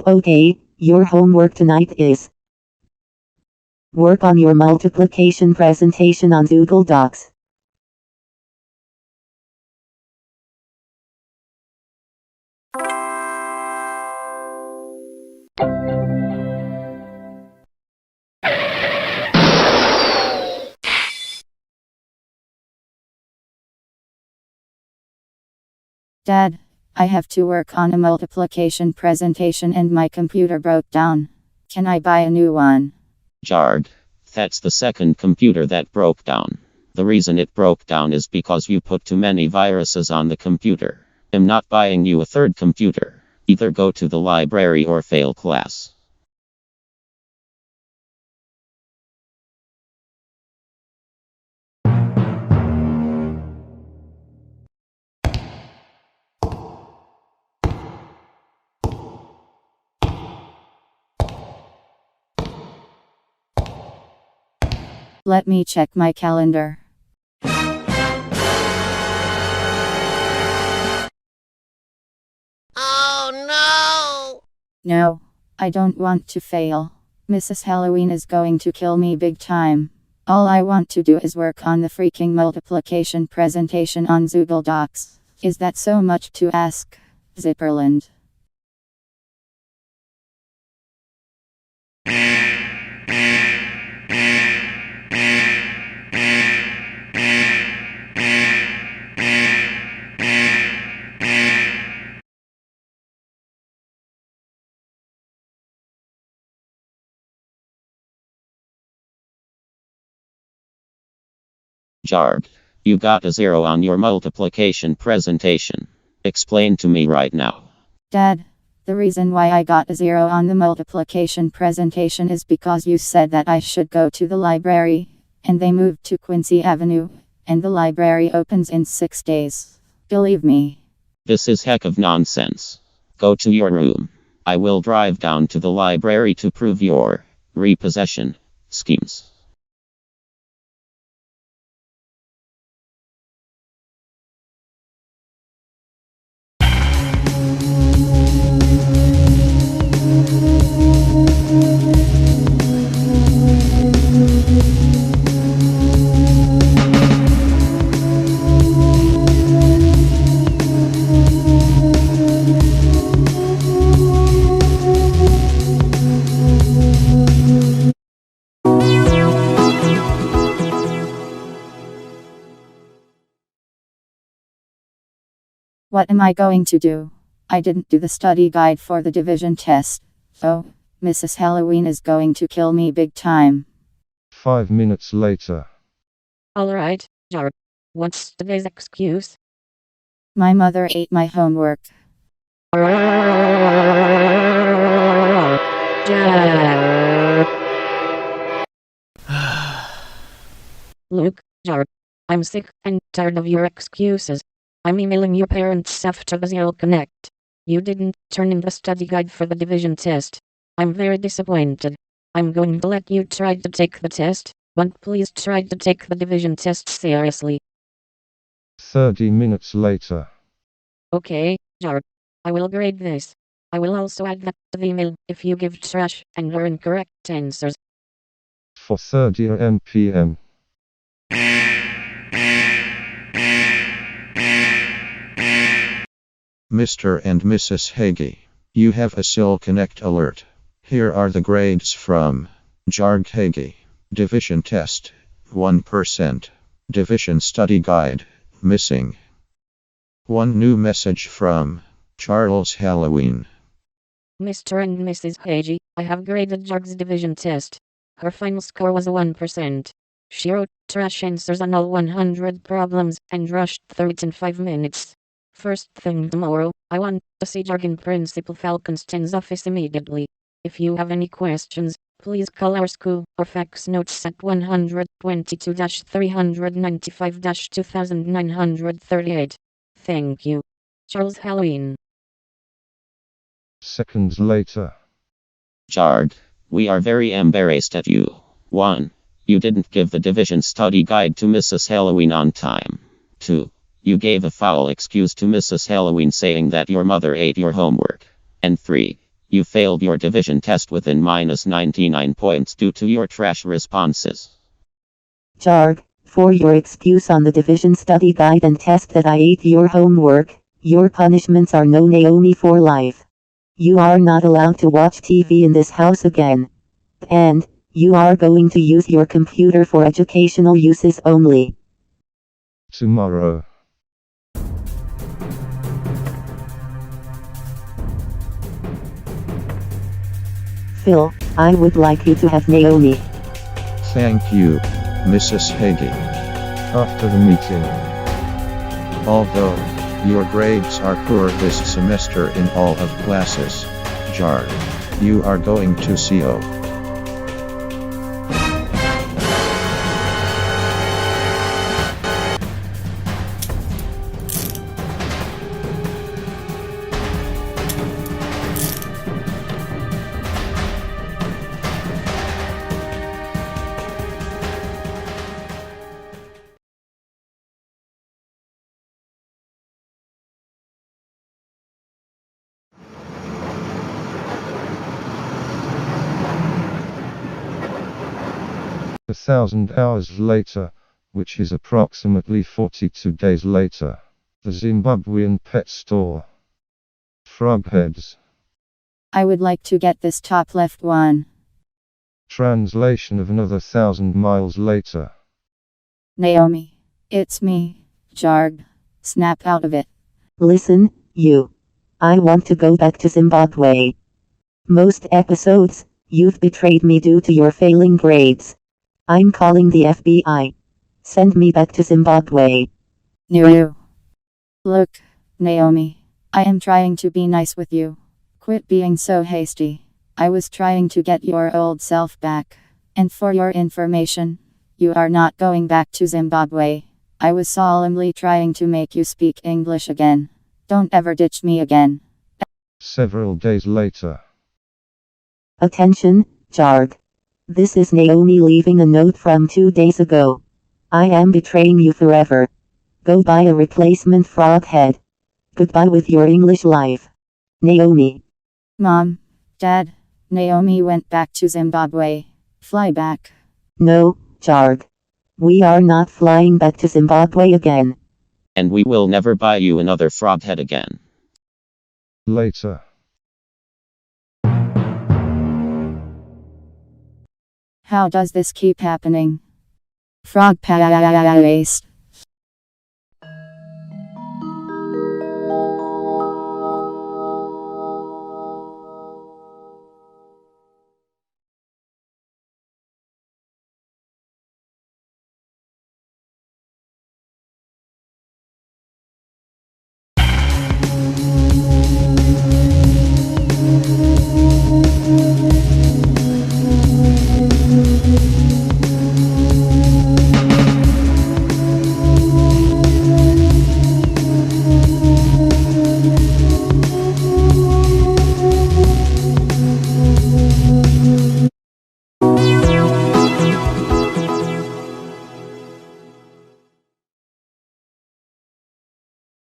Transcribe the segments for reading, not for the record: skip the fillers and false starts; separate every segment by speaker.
Speaker 1: Okay, your homework tonight is work on your multiplication presentation on Google Docs.
Speaker 2: Dad, I have to work on a multiplication presentation and my computer broke down. Can I buy a new one?
Speaker 3: Jarg, that's the second computer that broke down. The reason it broke down is because you put too many viruses on the computer. I'm not buying you a third computer. Either go to the library or fail class.
Speaker 2: Let me check my calendar.
Speaker 4: Oh no!
Speaker 2: No, I don't want to fail. Mrs. Halloween is going to kill me big time. All I want to do is work on the freaking multiplication presentation on Google Docs. Is that so much to ask? Zipperland.
Speaker 3: Jarg, you got a 0 on your multiplication presentation. Explain to me right now.
Speaker 2: Dad, the reason why I got a 0 on the multiplication presentation is because you said that I should go to the library, and they moved to Quincy Avenue, and the library opens in 6 days. Believe me.
Speaker 3: This is heck of nonsense. Go to your room. I will drive down to the library to prove your repossession schemes.
Speaker 2: What am I going to do? I didn't do the study guide for the division test. Oh, Mrs. Halloween is going to kill me big time.
Speaker 5: 5 minutes later.
Speaker 4: Alright, Jarg. What's today's excuse?
Speaker 2: My mother ate my homework.
Speaker 4: Look, Jarg. I'm sick and tired of your excuses. I'm emailing your parents after the ZlConnect. You didn't turn in the study guide for the division test. I'm very disappointed. I'm going to let you try to take the test, but please try to take the division test seriously.
Speaker 5: 30 minutes later.
Speaker 4: Okay, Jarg. I will grade this. I will also add that to the email if you give trash and or incorrect answers.
Speaker 5: 4:30 p.m.
Speaker 6: Mr. and Mrs. Hagee, you have a ZlConnect alert. Here are the grades from Jarg Hagee. Division test, 1%. Division study guide, missing. One new message from Charles Halloween.
Speaker 4: Mr. and Mrs. Hagee, I have graded Jarg's division test. Her final score was a 1%. She wrote trash answers on all 100 problems and rushed through it in 5 minutes. First thing tomorrow, I want to see Jarg in Principal Falkenstein's office immediately. If you have any questions, please call our school or fax notes at 122-395-2938. Thank you. Charles Halloween.
Speaker 5: Seconds later.
Speaker 3: Jarg, we are very embarrassed at you. 1. You didn't give the division study guide to Mrs. Halloween on time. 2. You gave a foul excuse to Mrs. Halloween saying that your mother ate your homework. And 3. You failed your division test within minus 99 points due to your trash responses.
Speaker 1: Jarg, for your excuse on the division study guide and test that I ate your homework, your punishments are no Naomi for life. You are not allowed to watch TV in this house again. And, you are going to use your computer for educational uses only.
Speaker 5: Tomorrow.
Speaker 1: Phil, I would like you to have Naomi.
Speaker 6: Thank you, Mrs. Hagee.
Speaker 5: After the meeting.
Speaker 6: Although your grades are poor this semester in all of classes, Jarg, you are going to CO.
Speaker 5: A 1,000 hours later, which is approximately 42 days later. The Zimbabwean pet store. Frogheads.
Speaker 2: I would like to get this top left one.
Speaker 5: Translation of another 1,000 miles later.
Speaker 2: Naomi. It's me, Jarg. Snap out of it.
Speaker 1: Listen, you. I want to go back to Zimbabwe. Most episodes, you've betrayed me due to your failing grades. I'm calling the FBI. Send me back to Zimbabwe.
Speaker 2: No. Look, Naomi. I am trying to be nice with you. Quit being so hasty. I was trying to get your old self back. And for your information, you are not going back to Zimbabwe. I was solemnly trying to make you speak English again. Don't ever ditch me again.
Speaker 5: Several days later.
Speaker 1: Attention, Jarg. This is Naomi leaving a note from 2 days ago. I am betraying you forever. Go buy a replacement frog head. Goodbye with your English life. Naomi.
Speaker 2: Mom, Dad, Naomi went back to Zimbabwe. Fly back.
Speaker 1: No, Jarg. We are not flying back to Zimbabwe again.
Speaker 3: And we will never buy you another frog head again.
Speaker 5: Later.
Speaker 2: How does this keep happening? Frog paste.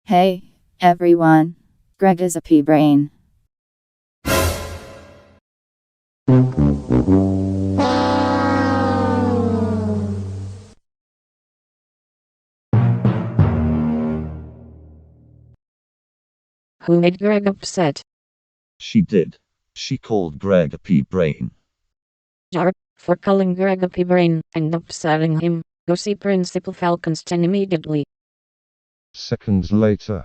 Speaker 2: Hey, everyone. Greg is a pea-brain.
Speaker 4: Who made Greg upset?
Speaker 7: She did. She called Greg a pea-brain.
Speaker 4: Jarg, for calling Greg a pea-brain and upsetting him, go see Principal Falconston immediately.
Speaker 5: Seconds later.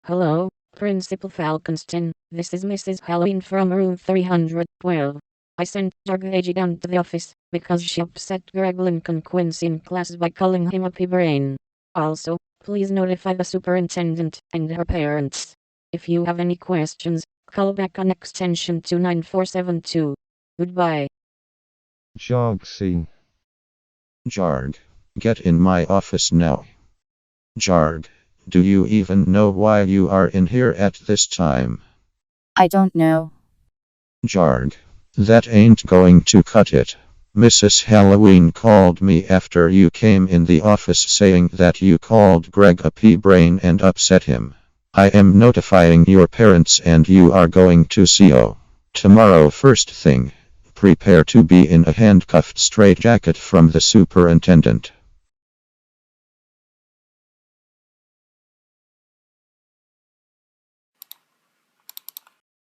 Speaker 4: Hello, Principal Falconston. This is Mrs. Halloween from room 312. I sent Jarg down to the office because she upset Greg Lincoln Quincy in class by calling him a pea-brain. Also, please notify the superintendent and her parents. If you have any questions, call back on extension 29472. Goodbye.
Speaker 5: Jarg scene.
Speaker 6: Jarg, get in my office now. Jarg, do you even know why you are in here at this time?
Speaker 2: I don't know.
Speaker 6: Jarg, that ain't going to cut it. Mrs. Halloween called me after you came in the office saying that you called Greg a pea-brain and upset him. I am notifying your parents and you are going to CO. Tomorrow first thing. Prepare to be in a handcuffed straitjacket from the superintendent.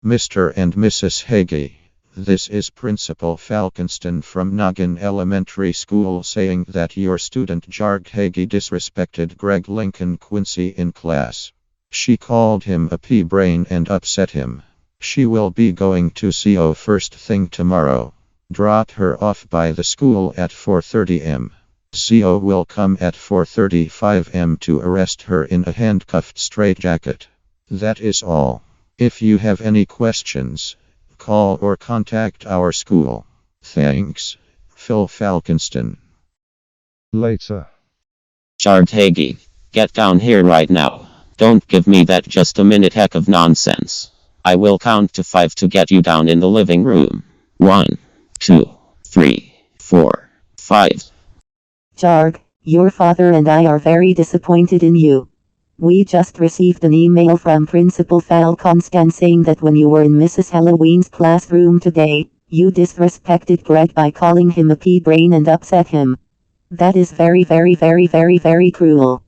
Speaker 6: Mr. and Mrs. Hagee, this is Principal Falconston from Noggin Elementary School saying that your student Jarg Hagee disrespected Greg Lincoln Quincy in class. She called him a pea-brain and upset him. She will be going to CO first thing tomorrow. Drop her off by the school at 4:30 am. CO will come at 4:35 am to arrest her in a handcuffed straitjacket. That is all. If you have any questions, call or contact our school. Thanks. Phil Falconston.
Speaker 5: Later.
Speaker 3: Jarg Hagee, get down here right now. Don't give me that just a minute heck of nonsense. I will count to 5 to get you down in the living room. 1, 2, 3, 4, 5.
Speaker 1: Jarg, your father and I are very disappointed in you. We just received an email from Principal Falconston saying that when you were in Mrs. Halloween's classroom today, you disrespected Greg by calling him a pea-brain and upset him. That is very, very, very, very, very cruel.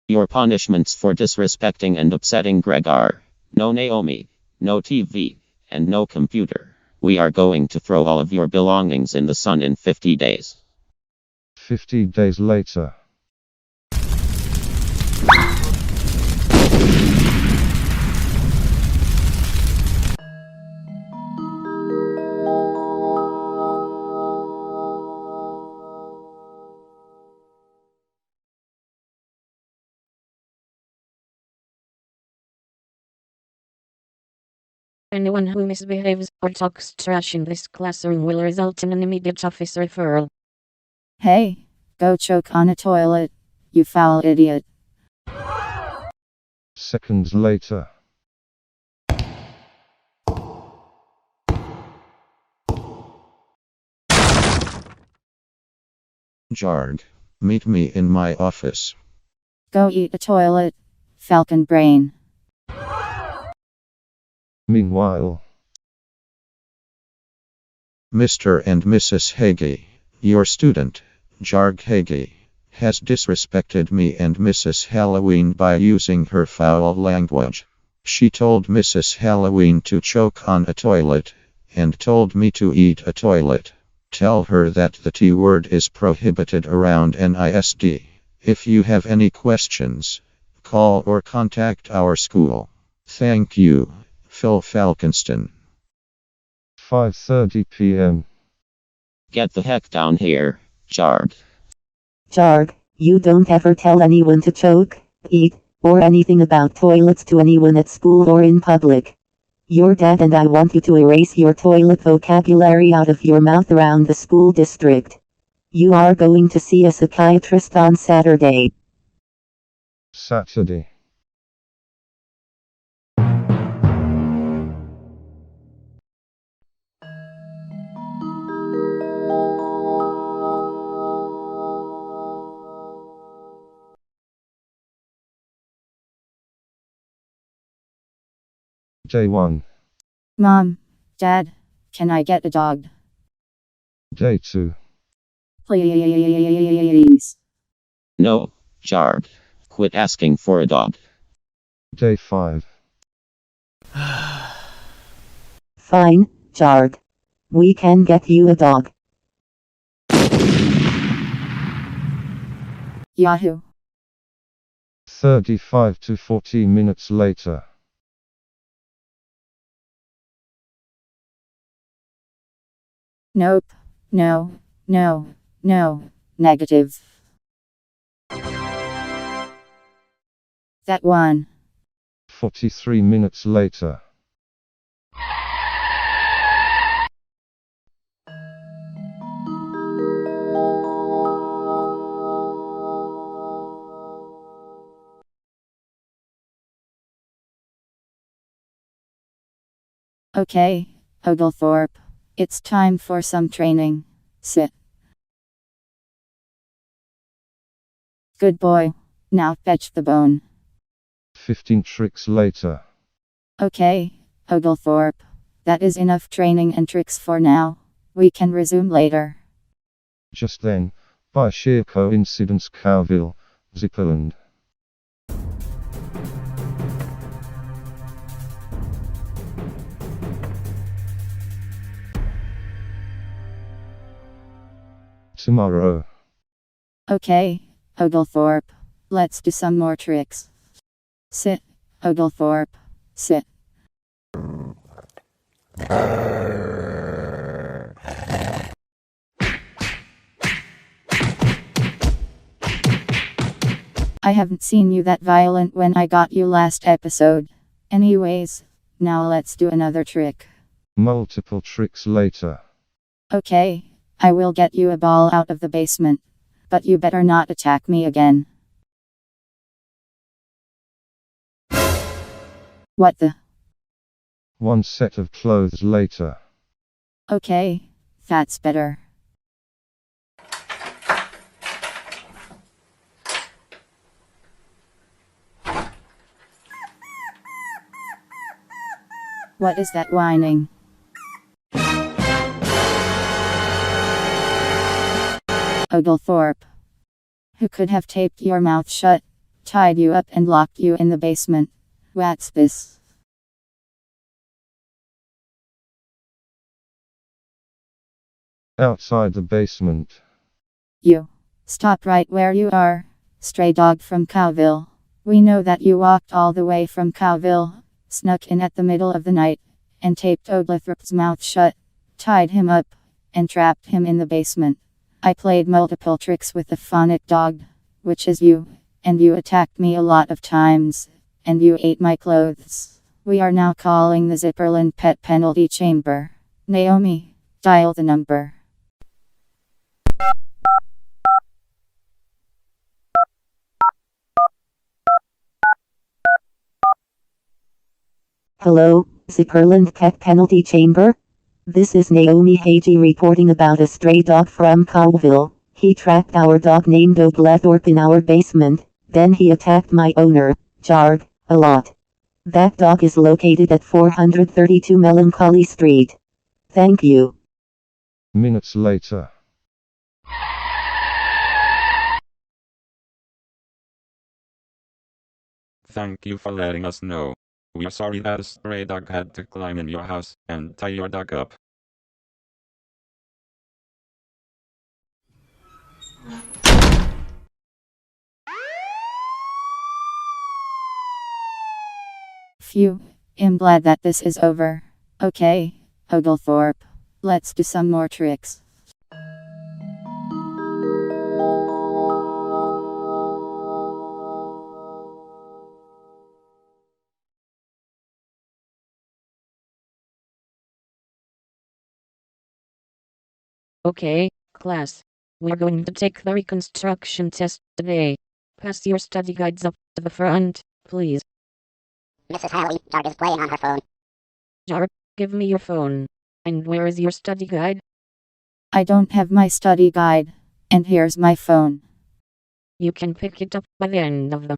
Speaker 3: Your punishments for disrespecting and upsetting Greg are no Naomi, no TV, and no computer. We are going to throw all of your belongings in the sun in 50 days.
Speaker 5: 50 days later.
Speaker 4: Anyone who misbehaves or talks trash in this classroom will result in an immediate office referral.
Speaker 2: Hey, go choke on a toilet, you foul idiot.
Speaker 5: Seconds later.
Speaker 6: Jarg, meet me in my office.
Speaker 2: Go eat a toilet, falcon brain.
Speaker 5: Meanwhile.
Speaker 6: Mr. and Mrs. Hagee, your student, Jarg Hagee, has disrespected me and Mrs. Halloween by using her foul language. She told Mrs. Halloween to choke on a toilet, and told me to eat a toilet. Tell her that the T word is prohibited around NISD. If you have any questions, call or contact our school. Thank you, Phil Falconston.
Speaker 5: 5:30 p.m.
Speaker 3: Get the heck down here, Jarg.
Speaker 1: Jarg, you don't ever tell anyone to choke, eat, or anything about toilets to anyone at school or in public. Your dad and I want you to erase your toilet vocabulary out of your mouth around the school district. You are going to see a psychiatrist on Saturday.
Speaker 5: Saturday. Day 1.
Speaker 2: Mom, Dad, can I get a dog?
Speaker 5: Day 2.
Speaker 2: Please.
Speaker 3: No, Jarg. Quit asking for a dog.
Speaker 5: Day 5.
Speaker 1: Fine, Jarg. We can get you a dog.
Speaker 2: Yahoo.
Speaker 5: 35 to 40 minutes later.
Speaker 2: Nope. No. Negative. That one.
Speaker 5: 43 minutes later.
Speaker 2: Okay, Oglethorpe. It's time for some training. Sit. Good boy. Now fetch the bone.
Speaker 5: 15 tricks later.
Speaker 2: Okay, Oglethorpe. That is enough training and tricks for now. We can resume later.
Speaker 5: Just then, by sheer coincidence, Cowville, Zipperland. Tomorrow.
Speaker 2: Okay, Oglethorpe. Let's do some more tricks. Sit, Oglethorpe. Sit. I haven't seen you that violent when I got you last episode. Anyways, now let's do another trick.
Speaker 5: Multiple tricks later.
Speaker 2: Okay, I will get you a ball out of the basement. But you better not attack me again. What the?
Speaker 5: One set of clothes later.
Speaker 2: Okay, that's better. What is that whining? Oglethorpe. Who could have taped your mouth shut, tied you up and locked you in the basement? What's this?
Speaker 5: Outside the basement.
Speaker 2: You. Stop right where you are, stray dog from Cowville. We know that you walked all the way from Cowville, snuck in at the middle of the night, and taped Oglethorpe's mouth shut, tied him up, and trapped him in the basement. I played multiple tricks with the phonic dog, which is you, and you attacked me a lot of times, and you ate my clothes. We are now calling the Zipperland Pet Penalty Chamber. Naomi, dial the number.
Speaker 1: Hello, Zipperland Pet Penalty Chamber? This is Naomi Hagee reporting about a stray dog from Cowville. He trapped our dog named Oglethorpe in our basement, then he attacked my owner, Jarg, a lot. That dog is located at 432 Melancholy Street. Thank you.
Speaker 5: Minutes later.
Speaker 8: Thank you for letting us know. We are sorry that a stray dog had to climb in your house and tie your dog up.
Speaker 2: Phew, I'm glad that this is over. Okay, Oglethorpe. Let's do some more tricks.
Speaker 4: Okay, class. We're going to take the reconstruction test today. Pass your study guides up to the front, please.
Speaker 9: Mrs. Halley, Jarg is playing on her phone.
Speaker 4: Jarg, give me your phone. And where is your study guide?
Speaker 2: I don't have my study guide. And here's my phone.
Speaker 4: You can pick it up by the end of the...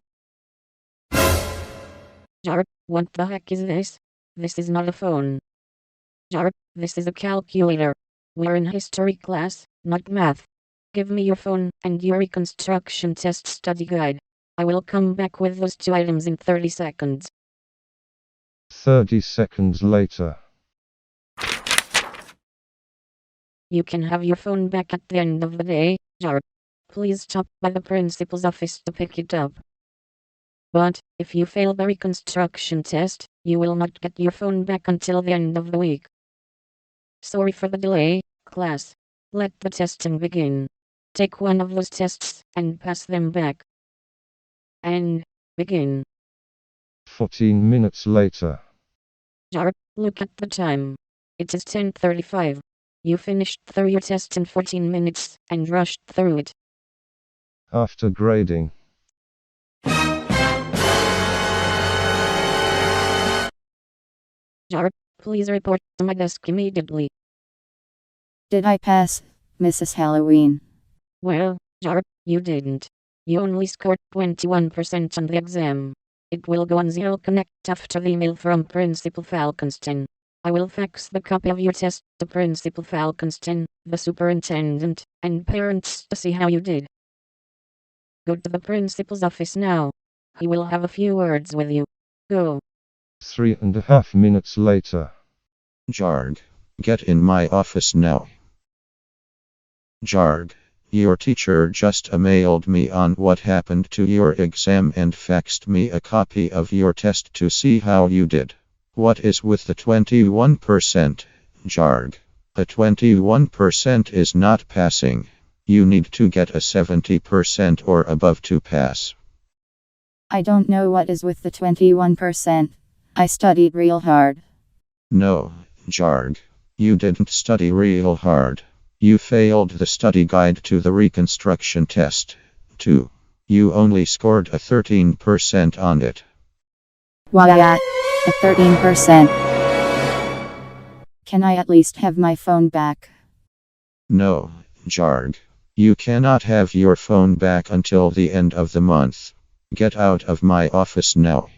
Speaker 4: Jarg, what the heck is this? This is not a phone. Jarg, this is a calculator. We're in history class, not math. Give me your phone and your reconstruction test study guide. I will come back with those two items in 30 seconds.
Speaker 5: 30 seconds later.
Speaker 4: You can have your phone back at the end of the day, Jarg. Please stop by the principal's office to pick it up. But, if you fail the reconstruction test, you will not get your phone back until the end of the week. Sorry for the delay, class. Let the testing begin. Take one of those tests and pass them back. And begin.
Speaker 5: 14 minutes later.
Speaker 4: Jarg, look at the time. It is 10:35. You finished through your test in 14 minutes and rushed through it.
Speaker 5: After grading.
Speaker 4: Jarg, please report to my desk immediately.
Speaker 2: Did I pass, Mrs. Halloween?
Speaker 4: Well, Jarg, you didn't. You only scored 21% on the exam. It will go on ZlConnect after the email from Principal Falconston. I will fax the copy of your test to Principal Falconston, the superintendent, and parents to see how you did. Go to the principal's office now. He will have a few words with you. Go.
Speaker 5: 3.5 minutes later.
Speaker 6: Jarg, get in my office now. Jarg, your teacher just mailed me on what happened to your exam and faxed me a copy of your test to see how you did. What is with the 21%, Jarg? A 21% is not passing. You need to get a 70% or above to pass.
Speaker 2: I don't know what is with the 21%. I studied real hard.
Speaker 6: No, Jarg. You didn't study real hard. You failed the study guide to the reconstruction test, too. You only scored a 13% on it.
Speaker 2: Why at a 13%? Can I at least have my phone back?
Speaker 6: No, Jarg. You cannot have your phone back until the end of the month. Get out of my office now.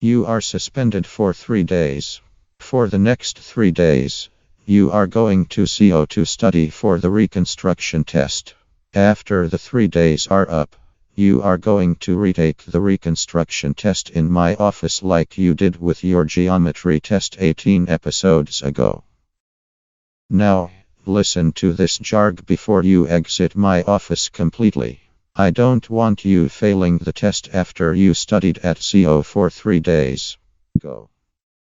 Speaker 6: You are suspended for 3 days. For the next 3 days, you are going to CO to study for the reconstruction test. After the 3 days are up, you are going to retake the reconstruction test in my office like you did with your geometry test 18 episodes ago. Now, listen to this, Jarg, before you exit my office completely. I don't want you failing the test after you studied at CO for 3 days. Go.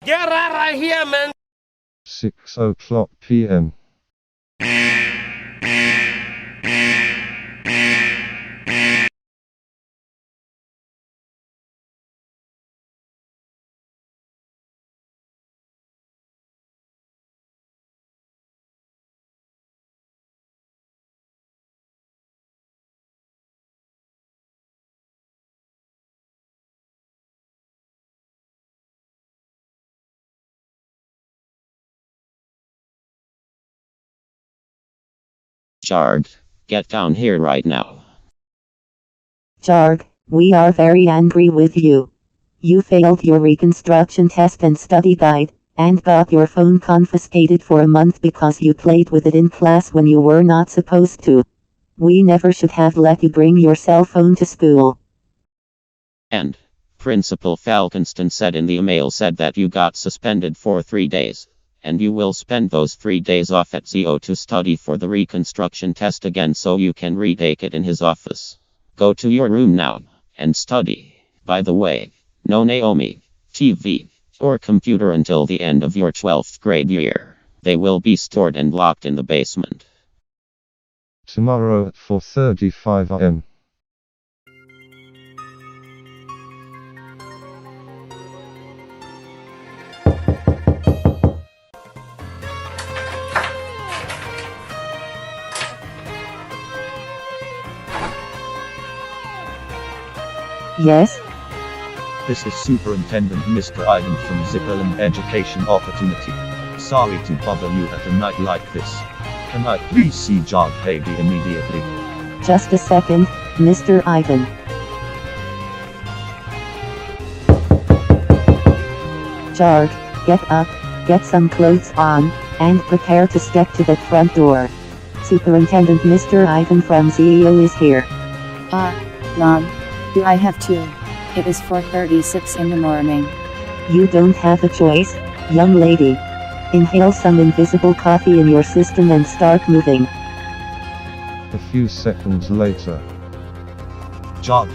Speaker 10: Get out right here, man!
Speaker 5: 6:00 p.m.
Speaker 3: Jarg, get down here right now.
Speaker 1: Jarg, we are very angry with you. You failed your reconstruction test and study guide, and got your phone confiscated for a month because you played with it in class when you were not supposed to. We never should have let you bring your cell phone to school.
Speaker 3: And Principal Falconston said in the email that you got suspended for 3 days. And you will spend those 3 days off at CO to study for the reconstruction test again so you can retake it in his office. Go to your room now, and study. By the way, no Naomi, TV, or computer until the end of your 12th grade year. They will be stored and locked in the basement.
Speaker 5: Tomorrow at 4:35 am.
Speaker 1: Yes?
Speaker 7: This is Superintendent Mr. Ivan from ZlConnect Education Opportunity. Sorry to bother you at a night like this. Can I please see Jarg immediately?
Speaker 1: Just a second, Mr. Ivan. Jarg, get up, get some clothes on, and prepare to step to that front door. Superintendent Mr. Ivan from ZEO is here.
Speaker 2: Mom. Do I have to? It is 4:36 in the morning.
Speaker 1: You don't have a choice, young lady. Inhale some invisible coffee in your system and start moving.
Speaker 5: A few seconds later.
Speaker 7: Jarg,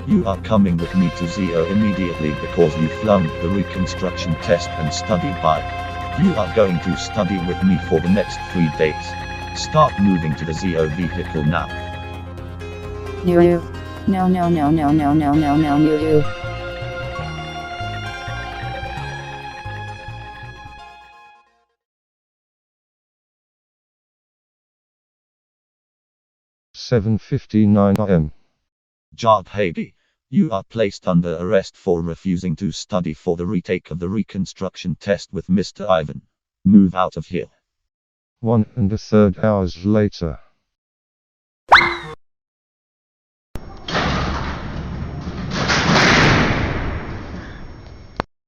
Speaker 7: you are coming with me to ZO immediately because you flunked the reconstruction test and study guide. You are going to study with me for the next 3 days. Start moving to the ZO vehicle now.
Speaker 2: No. No.
Speaker 5: 7:59 am.
Speaker 7: Jarg, you are placed under arrest for refusing to study for the retake of the reconstruction test with Mr. Ivan. Move out of here.
Speaker 5: 1.3 hours later.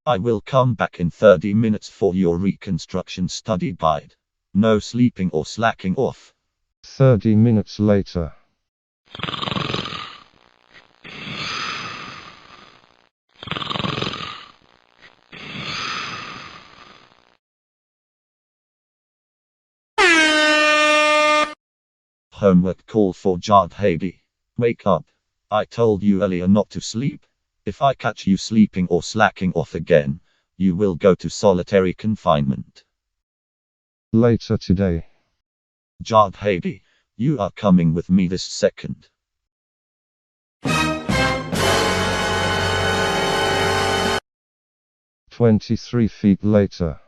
Speaker 7: I will come back in 30 minutes for your reconstruction study guide. No sleeping or slacking off.
Speaker 5: 30 minutes later.
Speaker 7: Homework call for Jarg. Wake up. I told you earlier not to sleep. If I catch you sleeping or slacking off again, you will go to solitary confinement.
Speaker 5: Later today.
Speaker 7: Jarg, you are coming with me this second.
Speaker 5: 23 feet later.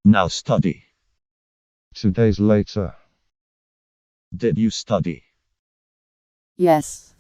Speaker 7: Now study.
Speaker 5: 2 days later.
Speaker 7: Did you study?
Speaker 2: Yes.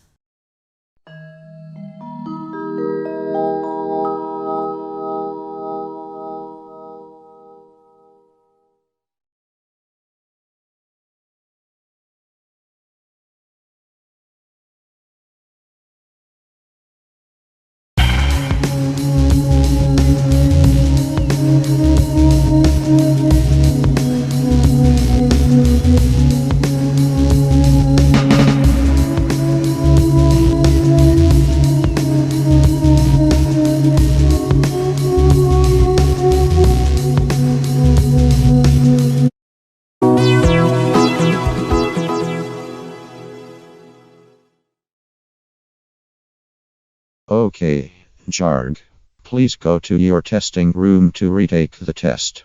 Speaker 6: Okay, Jarg. Please go to your testing room to retake the test.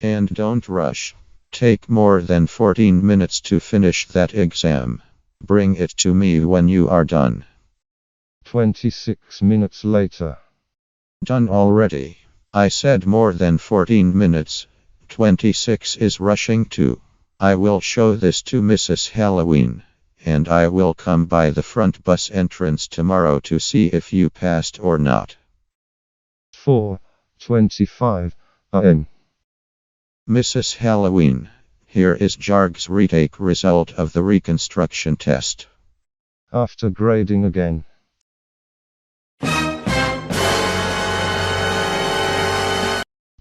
Speaker 6: And don't rush. Take more than 14 minutes to finish that exam. Bring it to me when you are done.
Speaker 5: 26 minutes later.
Speaker 6: Done already. I said more than 14 minutes. 26 is rushing too. I will show this to Mrs. Halloween. And I will come by the front bus entrance tomorrow to see if you passed or not.
Speaker 5: 4:25 am.
Speaker 6: Mrs. Halloween, here is Jarg's retake result of the reconstruction test.
Speaker 5: After grading again.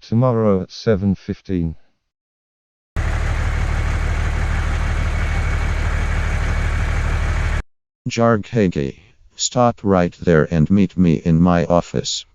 Speaker 5: Tomorrow at 7:15.
Speaker 6: Jarg, stop right there and meet me in my office.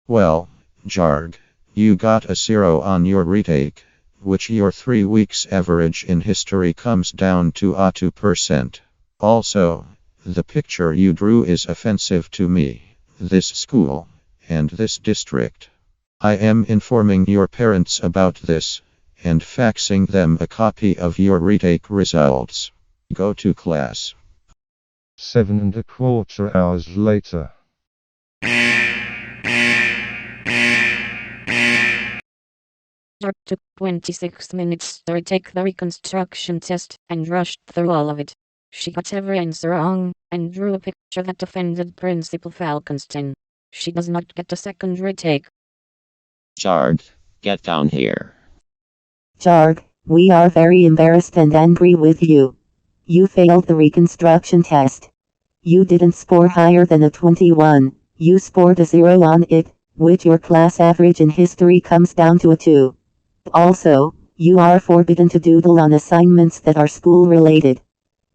Speaker 6: Well, Jarg, you got a 0 on your retake, which your 3 weeks average in history comes down to a 2%. Also, the picture you drew is offensive to me, this school, and this district. I am informing your parents about this, and faxing them a copy of your retake results. Go to class.
Speaker 5: 7¼ hours later.
Speaker 4: Jarg took 26 minutes to retake the reconstruction test and rushed through all of it. She got every answer wrong, and drew a picture that offended Principal Falconston. She does not get a second retake.
Speaker 3: Jarg, get down here.
Speaker 1: Jarg, we are very embarrassed and angry with you. You failed the reconstruction test. You didn't score higher than a 21, you scored a 0 on it, which your class average in history comes down to a 2. Also, you are forbidden to doodle on assignments that are school related.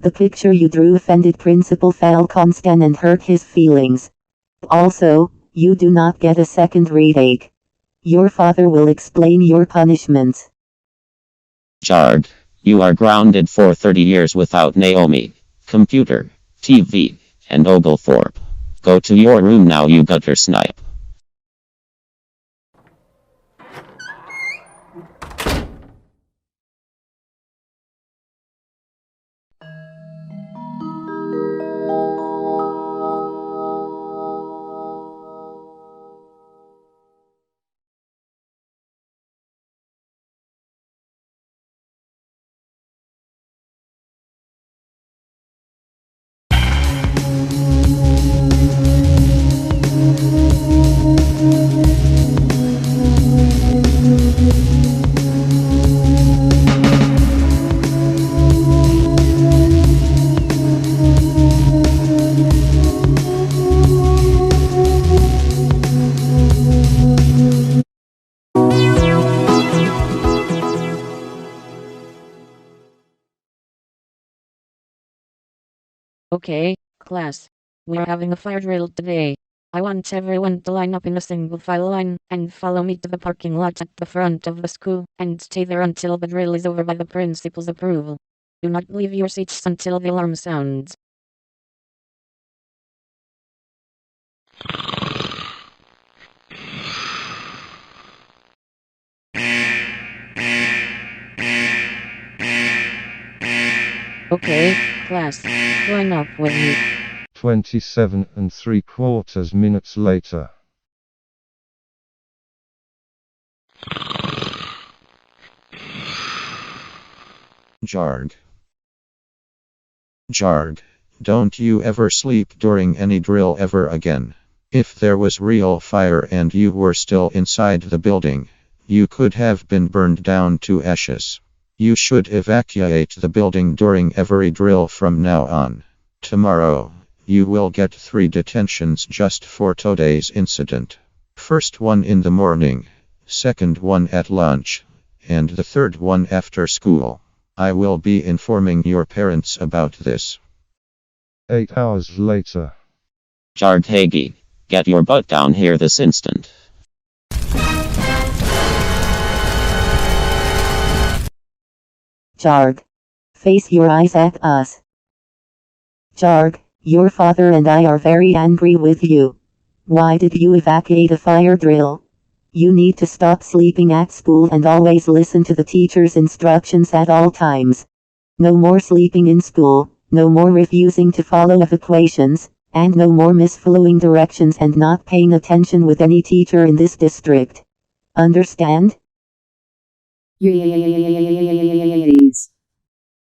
Speaker 1: The picture you drew offended Principal Falconston and hurt his feelings. Also, you do not get a second retake. Your father will explain your punishments.
Speaker 3: Jarg, you are grounded for 30 years without Naomi, computer, TV, and Oglethorpe. Go to your room now, you gutter snipe.
Speaker 4: Okay, class. We're having a fire drill today. I want everyone to line up in a single file line and follow me to the parking lot at the front of the school and stay there until the drill is over by the principal's approval. Do not leave your seats until the alarm sounds. Okay, class. Line up with me.
Speaker 5: 27 and 3/4 minutes later.
Speaker 6: Jarg. Jarg, don't you ever sleep during any drill ever again. If there was real fire and you were still inside the building, you could have been burned down to ashes. You should evacuate the building during every drill from now on. Tomorrow, you will get 3 detentions just for today's incident. First one in the morning, second one at lunch, and the third one after school. I will be informing your parents about this.
Speaker 5: 8 hours later.
Speaker 3: Jarg, get your butt down here this instant.
Speaker 1: Jarg. Face your eyes at us. Jarg, your father and I are very angry with you. Why did you evacuate a fire drill? You need to stop sleeping at school and always listen to the teacher's instructions at all times. No more sleeping in school, no more refusing to follow evacuations, and no more misfollowing directions and not paying attention with any teacher in this district. Understand?
Speaker 2: Yes.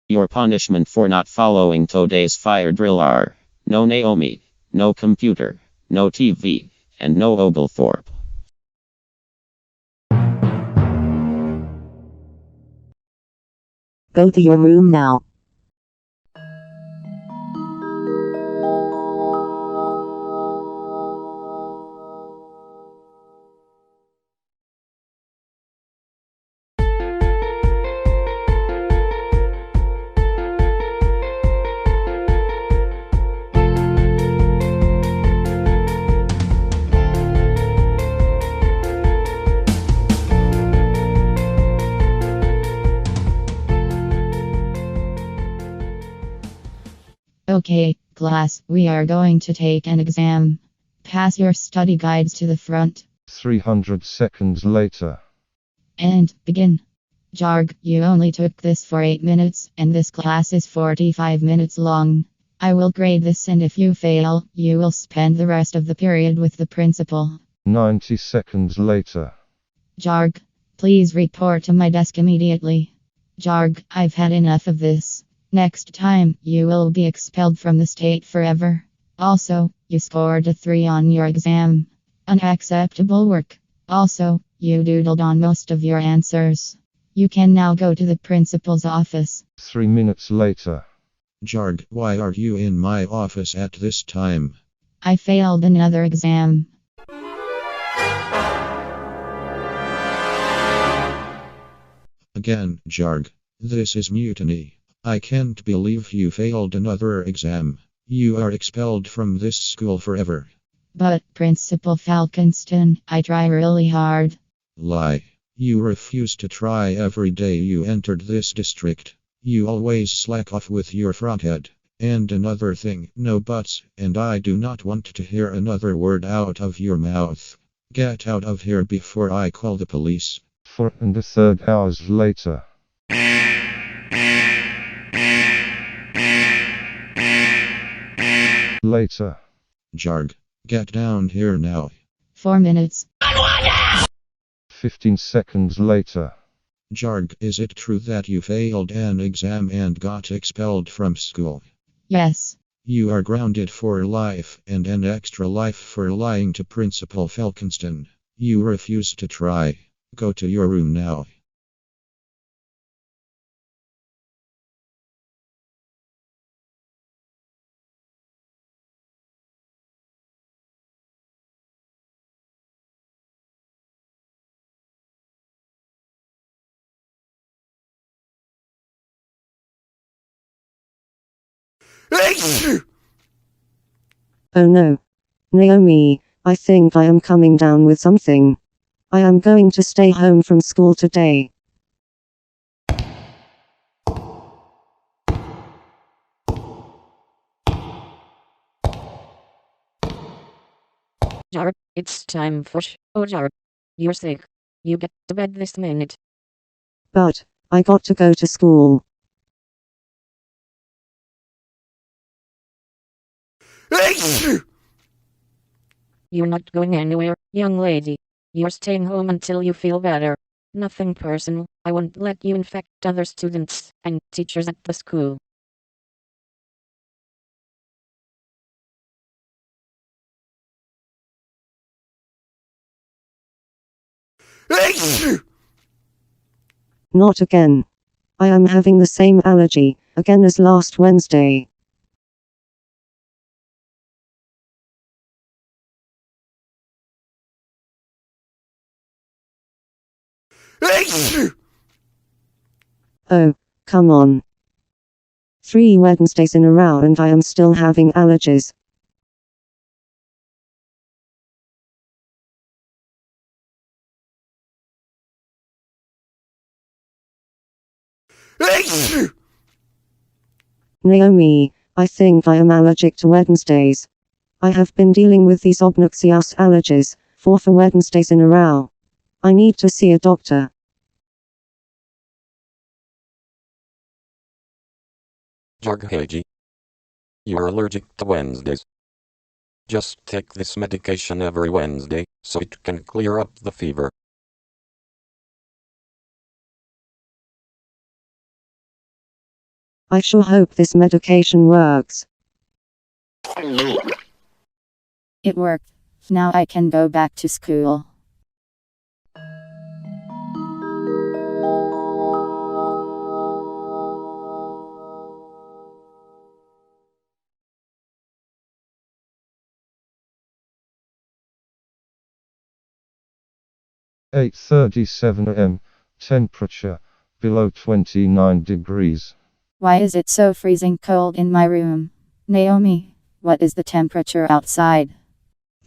Speaker 3: Your punishment for not following today's fire drill are no Naomi, no computer, no TV, and no Oglethorpe.
Speaker 1: Go to your room now.
Speaker 2: Okay, class, we are going to take an exam. Pass your study guides to the front.
Speaker 5: 300 seconds later.
Speaker 2: And begin. Jarg, you only took this for 8 minutes, and this class is 45 minutes long. I will grade this, and if you fail, you will spend the rest of the period with the principal.
Speaker 5: 90 seconds later.
Speaker 2: Jarg, please report to my desk immediately. Jarg, I've had enough of this. Next time, you will be expelled from the state forever. Also, you scored a 3 on your exam. Unacceptable work. Also, you doodled on most of your answers. You can now go to the principal's office.
Speaker 5: 3 minutes later.
Speaker 6: Jarg, why are you in my office at this time?
Speaker 2: I failed another exam.
Speaker 6: Again, Jarg. This is mutiny. I can't believe you failed another exam. You are expelled from this school forever.
Speaker 2: But, Principal Falconston, I try really hard.
Speaker 6: Lie. You refuse to try every day you entered this district. You always slack off with your froghead. And another thing, no buts, and I do not want to hear another word out of your mouth. Get out of here before I call the police.
Speaker 5: 4 1/3 hours later. Later.
Speaker 6: Jarg, get down here now.
Speaker 2: 4 minutes.
Speaker 5: 15 seconds later.
Speaker 6: Jarg, is it true that you failed an exam and got expelled from school?
Speaker 2: Yes.
Speaker 6: You are grounded for life and an extra life for lying to Principal Falconston. You refuse to try. Go to your room now.
Speaker 11: Oh no. Naomi, I think I am coming down with something. I am going to stay home from school today.
Speaker 4: Jarg, it's time for Oh Jarg, you're sick. You get to bed this minute.
Speaker 11: But, I got to go to school.
Speaker 4: You're not going anywhere, young lady. You're staying home until you feel better. Nothing personal. I won't let you infect other students and teachers at the school.
Speaker 11: Not again. I am having the same allergy, again as last Wednesday. Oh, come on. 3 Wednesdays in a row and I am still having allergies. Naomi, I think I am allergic to Wednesdays. I have been dealing with these obnoxious allergies for 4 Wednesdays in a row. I need to see a doctor.
Speaker 8: Jarg, you're allergic to Wednesdays. Just take this medication every Wednesday, so it can clear up the fever.
Speaker 11: I sure hope this medication works.
Speaker 2: It worked. Now I can go back to school.
Speaker 5: Eight 37 am, temperature, below 29 degrees.
Speaker 2: Why is it so freezing cold in my room? Naomi, what is the temperature outside?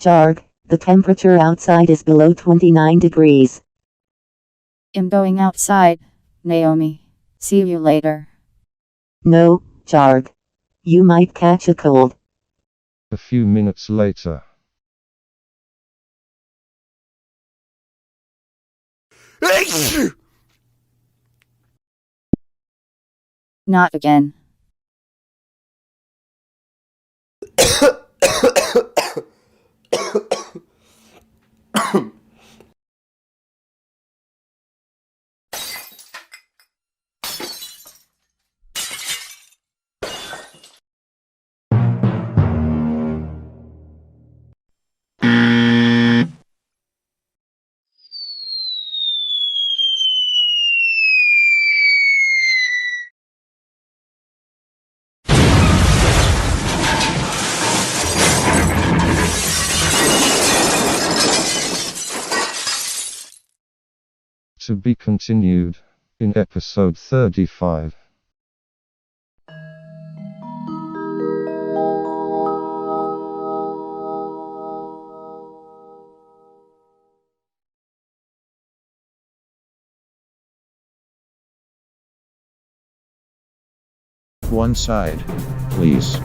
Speaker 1: Jarg, the temperature outside is below 29 degrees.
Speaker 2: I'm going outside. Naomi, see you later.
Speaker 1: No, Jarg. You might catch a cold.
Speaker 5: A few minutes later.
Speaker 2: Not again.
Speaker 5: To be continued in episode 35.
Speaker 6: One side, please.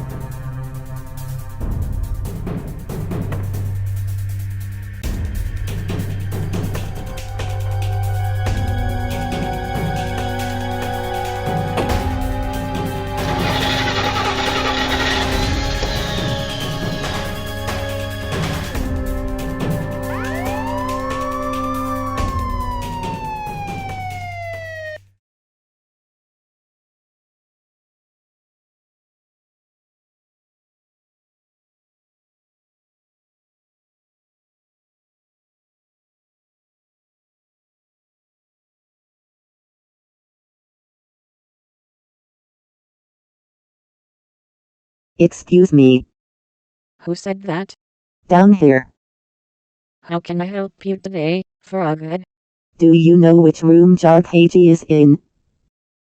Speaker 1: Excuse me.
Speaker 4: Who said that?
Speaker 1: Down here.
Speaker 4: How can I help you today, Froghead?
Speaker 1: Do you know which room Jarg is in?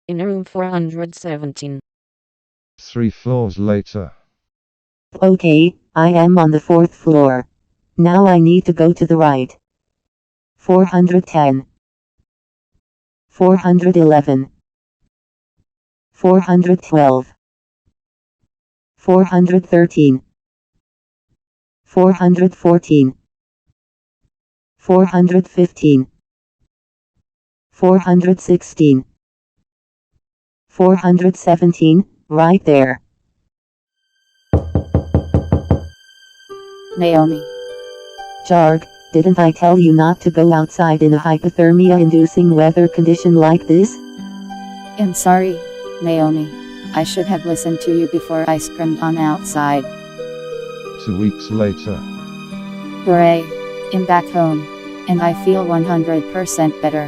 Speaker 4: In room 417.
Speaker 5: 3 floors later.
Speaker 1: Okay, I am on the 4th floor. Now I need to go to the right. 410. 411. 412. 413. 414. 415. 416. 417, right there.
Speaker 2: Naomi.
Speaker 1: Jarg, didn't I tell you not to go outside in a hypothermia-inducing weather condition like this?
Speaker 2: I'm sorry, Naomi. I should have listened to you before I screamed on outside.
Speaker 5: 2 weeks later.
Speaker 2: Hooray! I'm back home. And I feel 100% better.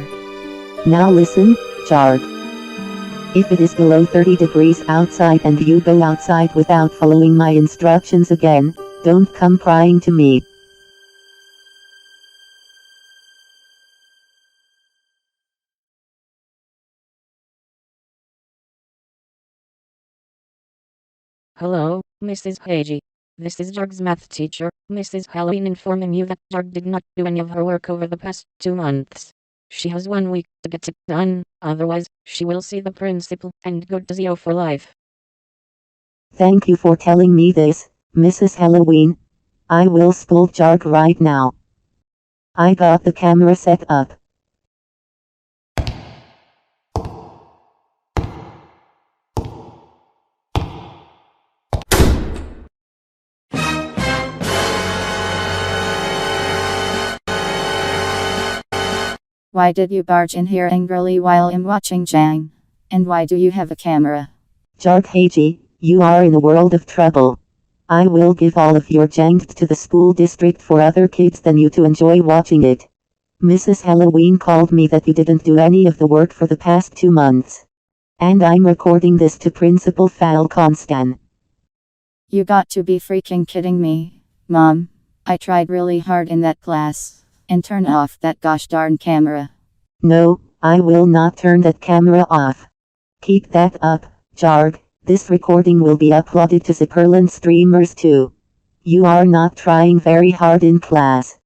Speaker 1: Now listen, Jarg. If it is below 30 degrees outside and you go outside without following my instructions again, don't come crying to me.
Speaker 4: Hello, Mrs. Hagee. This is Jarg's math teacher, Mrs. Halloween, informing you that Jarg did not do any of her work over the past 2 months. She has 1 week to get it done, otherwise, she will see the principal and go to ZO for life.
Speaker 1: Thank you for telling me this, Mrs. Halloween. I will scold Jarg right now. I got the camera set up.
Speaker 2: Why did you barge in here angrily while I'm watching Jang? And why do you have a camera?
Speaker 1: Jarg Hagee, you are in a world of trouble. I will give all of your jank to the school district for other kids than you to enjoy watching it. Mrs. Halloween called me that you didn't do any of the work for the past 2 months. And I'm recording this to Principal Falconstan.
Speaker 2: You got to be freaking kidding me, Mom. I tried really hard in that class. And turn off that gosh darn camera.
Speaker 1: No, I will not turn that camera off. Keep that up, Jarg. This recording will be uploaded to Zipperland streamers too. You are not trying very hard in class.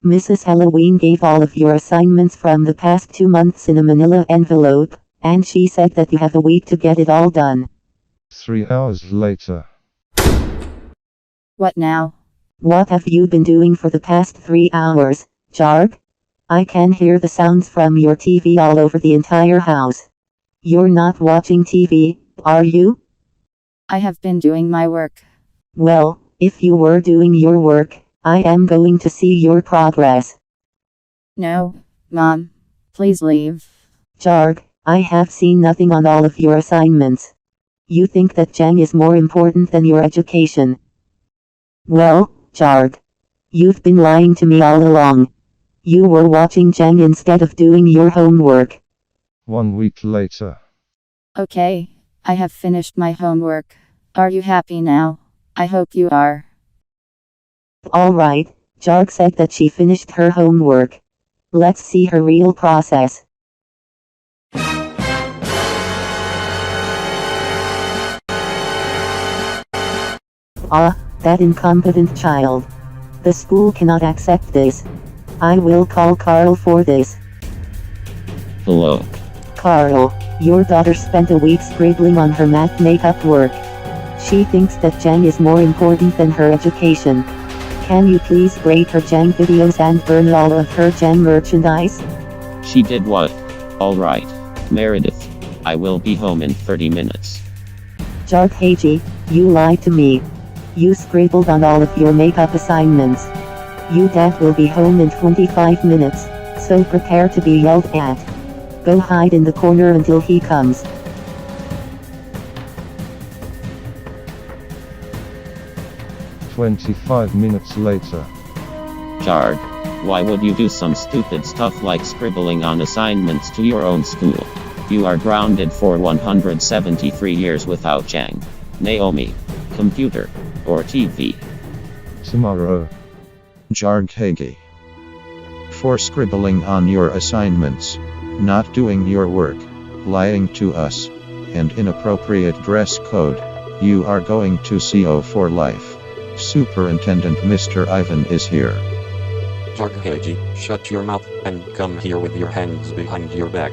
Speaker 1: Mrs. Halloween gave all of your assignments from the past 2 months in a manila envelope, and she said that you have a week to get it all done.
Speaker 5: 3 hours later.
Speaker 2: What now?
Speaker 1: What have you been doing for the past 3 hours, Jarg? I can hear the sounds from your TV all over the entire house. You're not watching TV, are you?
Speaker 2: I have been doing my work.
Speaker 1: Well, if you were doing your work, I am going to see your progress.
Speaker 2: No, Mom. Please leave.
Speaker 1: Jarg, I have seen nothing on all of your assignments. You think that Jang is more important than your education. Well, Jarg, you've been lying to me all along. You were watching Jang instead of doing your homework.
Speaker 5: 1 week later.
Speaker 2: Okay, I have finished my homework. Are you happy now? I hope you are.
Speaker 1: Alright, Jarg said that she finished her homework. Let's see her real process. Ah, that incompetent child. The school cannot accept this. I will call Carl for this.
Speaker 3: Hello.
Speaker 1: Carl, your daughter spent a week scribbling on her math makeup work. She thinks that Jang is more important than her education. Can you please grade her Jang videos and burn all of her Jang merchandise?
Speaker 3: She did what? Alright. Meredith. I will be home in 30 minutes.
Speaker 1: Jarg Hagee, you lied to me. You scribbled on all of your makeup assignments. Your dad will be home in 25 minutes, so prepare to be yelled at. Go hide in the corner until he comes.
Speaker 5: "25 minutes later."
Speaker 3: Jarg. Why would you do some stupid stuff like scribbling on assignments to your own school? You are grounded for 173 years without Jang, Naomi, computer, or TV.
Speaker 5: Tomorrow.
Speaker 6: Jarg Hagee. For scribbling on your assignments, not doing your work, lying to us, and inappropriate dress code, you are going to CO for life. Superintendent Mr. Ivan is here.
Speaker 8: Jarg, shut your mouth and come here with your hands behind your back.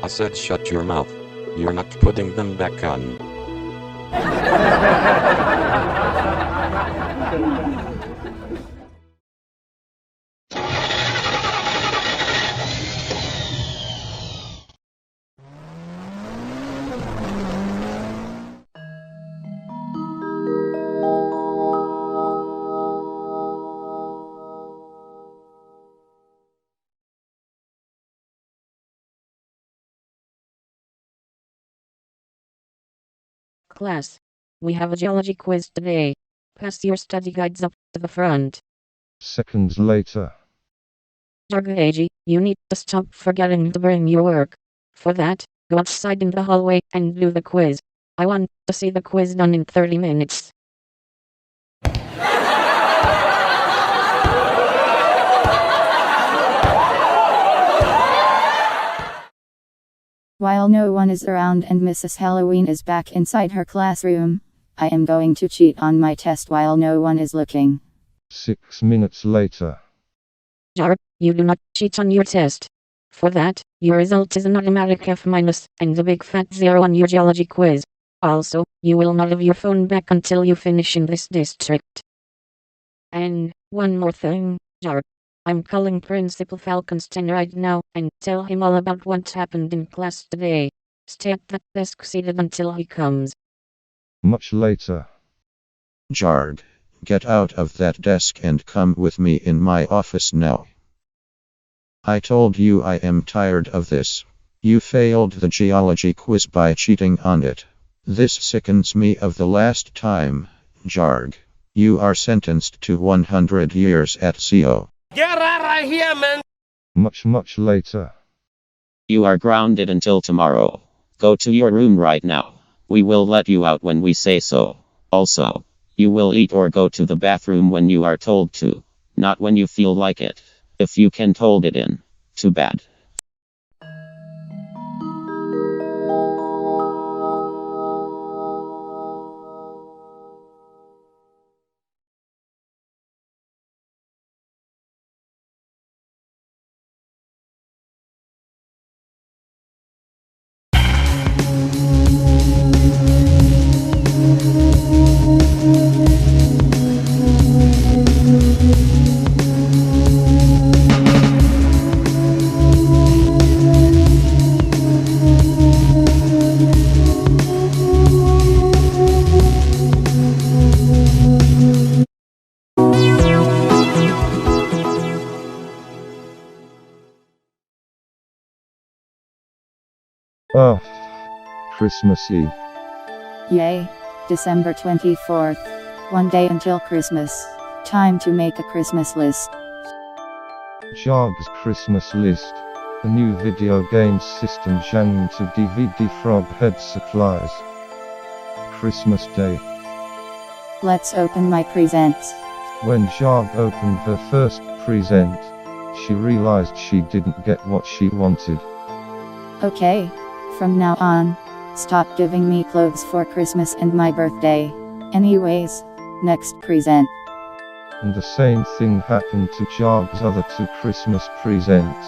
Speaker 8: I said shut your mouth. You're not putting them back on.
Speaker 4: Class, we have a geology quiz today. Pass your study guides up to the front.
Speaker 5: Seconds later.
Speaker 4: Jarg, you need to stop forgetting to bring your work. For that, go outside in the hallway and do the quiz. I want to see the quiz done in 30 minutes.
Speaker 2: While no one is around and Mrs. Halloween is back inside her classroom, I am going to cheat on my test while no one is looking.
Speaker 5: 6 minutes later.
Speaker 4: Jarg, you do not cheat on your test. For that, your result is an automatic F- and a big fat 0 on your geology quiz. Also, you will not have your phone back until you finish in this district. And, one more thing, Jarg. I'm calling Principal Falkenstein right now and tell him all about what happened in class today. Stay at that desk seated until he comes.
Speaker 5: Much later.
Speaker 6: Jarg, get out of that desk and come with me in my office now. I told you I am tired of this. You failed the geology quiz by cheating on it. This sickens me of the last time, Jarg. You are sentenced to 100 years at CO.
Speaker 10: Get right here, man!
Speaker 5: Much later.
Speaker 3: You are grounded until tomorrow. Go to your room right now. We will let you out when we say so. Also, you will eat or go to the bathroom when you are told to, not when you feel like it. If you can't hold it in, too bad.
Speaker 5: Oh, Christmas Eve.
Speaker 2: Yay! December 24th. One day until Christmas. Time to make a Christmas list.
Speaker 5: Jarg's Christmas List. The new video game system Zhang to DVD Froghead supplies. Christmas Day.
Speaker 2: Let's open my presents.
Speaker 5: When Jarg opened her first present, she realized she didn't get what she wanted.
Speaker 2: Okay. From now on, stop giving me clothes for Christmas and my birthday. Anyways, next present.
Speaker 5: And the same thing happened to Jarg's other two Christmas presents.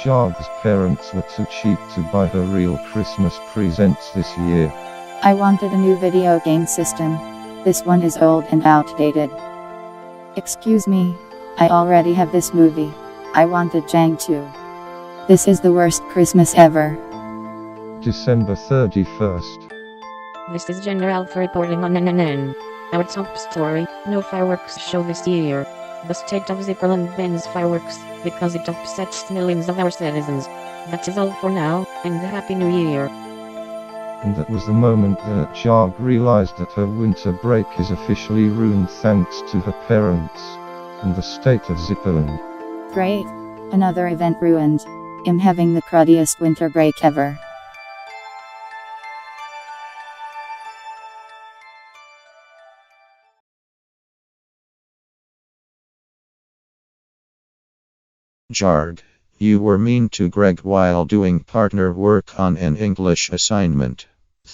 Speaker 5: Jarg's parents were too cheap to buy her real Christmas presents this year.
Speaker 2: I wanted a new video game system. This one is old and outdated. Excuse me, I already have this movie. I wanted Zhang too. This is the worst Christmas ever.
Speaker 5: December 31st.
Speaker 4: This is General for reporting on NNN. Our top story, no fireworks show this year. The state of Zipperland bans fireworks, because it upsets millions of our citizens. That is all for now, and Happy New Year.
Speaker 5: And that was the moment that Jarg realized that her winter break is officially ruined thanks to her parents, and the state of Zipperland.
Speaker 2: Great. Another event ruined. I'm having the cruddiest winter break ever.
Speaker 6: Jarg, you were mean to Greg while doing partner work on an English assignment.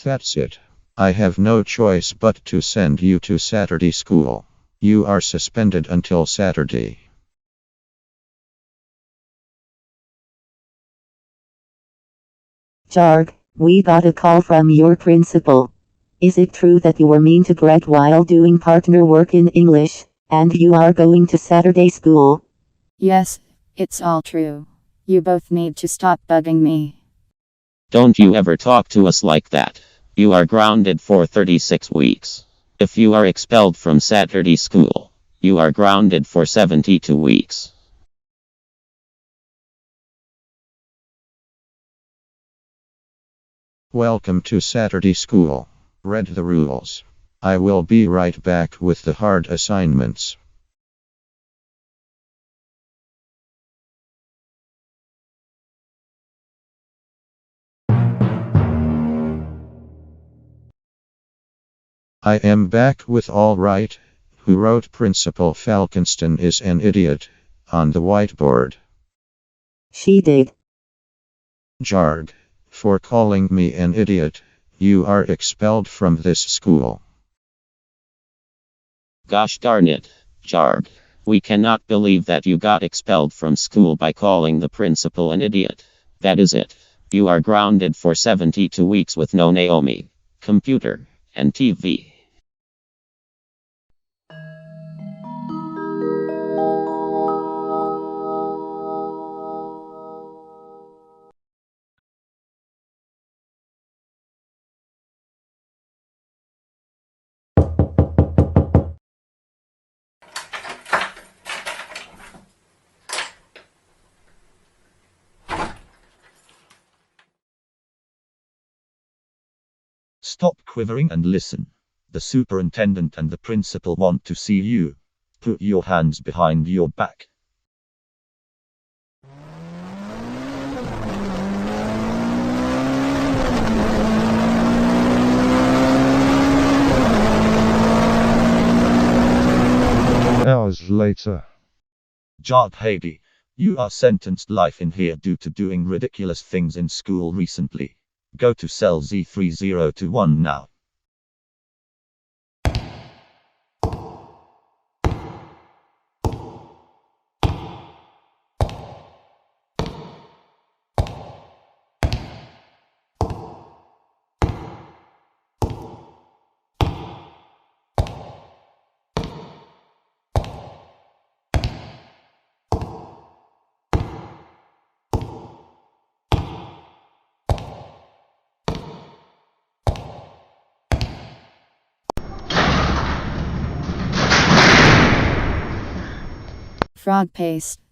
Speaker 6: That's it. I have no choice but to send you to Saturday school. You are suspended until Saturday.
Speaker 1: Jarg, we got a call from your principal. Is it true that you were mean to Greg while doing partner work in English, and you are going to Saturday school?
Speaker 2: Yes, it's all true. You both need to stop bugging me.
Speaker 3: Don't you ever talk to us like that. You are grounded for 36 weeks. If you are expelled from Saturday school, you are grounded for 72 weeks.
Speaker 6: Welcome to Saturday school. Read the rules. I will be right back with the hard assignments. I am back with all right. Who wrote Principal Falconston is an idiot on the whiteboard?
Speaker 1: She did.
Speaker 6: Jarg, for calling me an idiot, you are expelled from this school.
Speaker 3: Gosh darn it, Jarg. We cannot believe that you got expelled from school by calling the principal an idiot. That is it. You are grounded for 72 weeks with no Naomi, computer, and TV.
Speaker 7: Stop quivering and listen. The superintendent and the principal want to see you. Put your hands behind your back.
Speaker 5: Hours later.
Speaker 7: Jarg Hagee, you are sentenced life in here due to doing ridiculous things in school recently. Go to cell Z3021 now.
Speaker 2: Frog paste.